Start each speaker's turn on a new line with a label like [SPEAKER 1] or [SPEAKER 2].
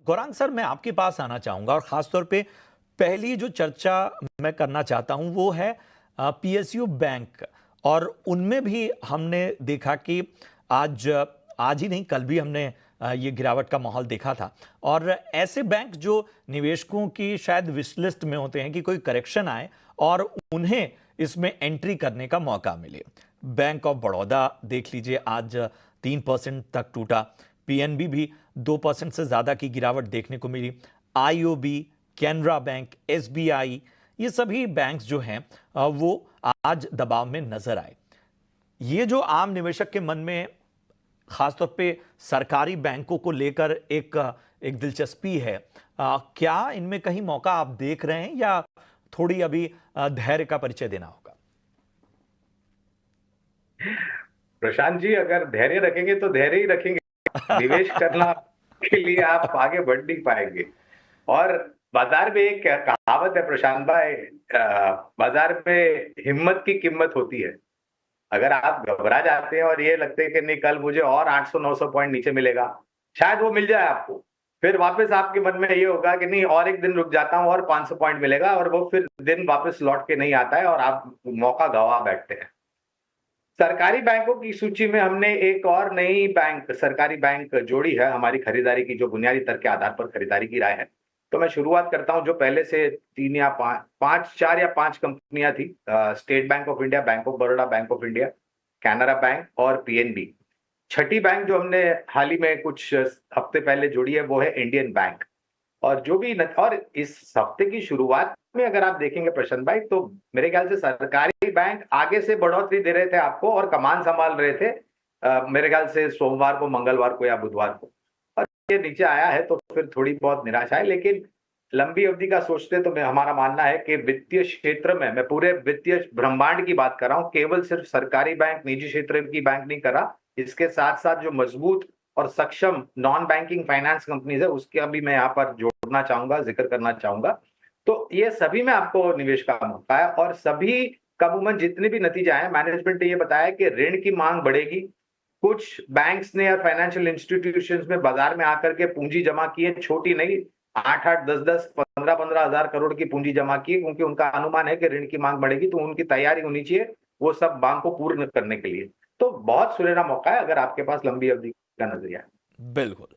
[SPEAKER 1] Gaurang sir, मैं आपके पास आना चाहूंगा और खासतौर पे पहली जो चर्चा मैं करना चाहता हूं वो है पीएसयू बैंक। और उनमें भी हमने देखा कि आज आज ही नहीं, कल भी हमने ये गिरावट का माहौल देखा था। और ऐसे बैंक जो निवेशकों की शायद विश लिस्ट में होते हैं कि कोई करेक्शन आए और उन्हें इसमें एंट्री करने का मौका मिले। बैंक ऑफ बड़ौदा देख लीजिए, आज 3% तक टूटा। पीएनबी भी 2% से ज्यादा की गिरावट देखने को मिली। आईओबी, कैनरा बैंक, एसबीआई, ये सभी बैंक्स जो हैं वो आज दबाव में नजर आए। ये जो आम निवेशक के मन में खासतौर पे सरकारी बैंकों को लेकर एक एक दिलचस्पी है, क्या इनमें कहीं मौका आप देख रहे हैं या थोड़ी अभी धैर्य का परिचय देना होगा?
[SPEAKER 2] प्रशांत जी, अगर धैर्य रखेंगे तो धैर्य ही रखेंगे। निवेश करना के लिए आप आगे बढ़ नहीं पाएंगे। और बाजार में एक कहावत है प्रशांत भाई, बाजार में हिम्मत की कीमत होती है। अगर आप घबरा जाते हैं और ये लगते हैं कि नहीं, कल मुझे और 800-900 पॉइंट नीचे मिलेगा, शायद वो मिल जाए आपको, फिर वापस आपके मन में ये होगा कि नहीं, और एक दिन रुक जाता हूं और 500 पॉइंट मिलेगा, और वो फिर दिन वापस लौट के नहीं आता है और आप मौका गवा बैठते हैं। सरकारी बैंकों की सूची में हमने एक और नई बैंक, सरकारी बैंक जोड़ी है हमारी खरीदारी की, जो बुनियादी तर्क के आधार पर खरीदारी की राय है। तो मैं शुरुआत करता हूं जो पहले से 4 या 5 कंपनियां थी। State bank of India, bank of Baroda, bank of India, Canara bank और पीएनबी। छठी बैंक जो हमने हाल ही में कुछ हफ्ते पहले जोड़ी है वो है इंडियन बैंक। और और इस हफ्ते की शुरुआत में अगर आप देखेंगे प्रशांत भाई, तो मेरे ख्याल से सरकारी बैंक आगे से बढ़ोतरी दे रहे थे आपको और कमान संभाल रहे थे, मेरे ख्याल से सोमवार को, मंगलवार को या बुधवार को। और ये नीचे आया है तो फिर थोड़ी बहुत निराशा है, लेकिन लंबी अवधि का सोचते तो हमारा मानना है कि वित्तीय क्षेत्र में, मैं पूरे वित्तीय ब्रह्मांड की बात कर रहा हूं, केवल सिर्फ सरकारी बैंक, निजी क्षेत्र की बैंक नहीं कर रहा, इसके साथ साथ जो मजबूत और सक्षम नॉन बैंकिंग फाइनेंस कंपनीज है उसका भी मैं यहाँ पर जोड़ना चाहूंगा, जिक्र करना चाहूंगा। तो ये सभी में आपको निवेश का मौका है। और सभी का अमूमन जितने भी नतीजे आए, मैनेजमेंट ने ये बताया कि ऋण की मांग बढ़ेगी। कुछ बैंक्स ने और फाइनेंशियल इंस्टीट्यूशंस में बाजार में आकर के पूंजी जमा की है, छोटी नहीं, 8-8, 10-10, 15-15 हजार करोड़ की पूंजी जमा की है, क्योंकि उनका अनुमान है कि ऋण की मांग बढ़ेगी, तो उनकी तैयारी होनी चाहिए वो सब मांग को पूर्ण करने के लिए। तो बहुत सुनहरा मौका है अगर आपके पास लंबी अवधि का नजरिया है।
[SPEAKER 1] बिल्कुल।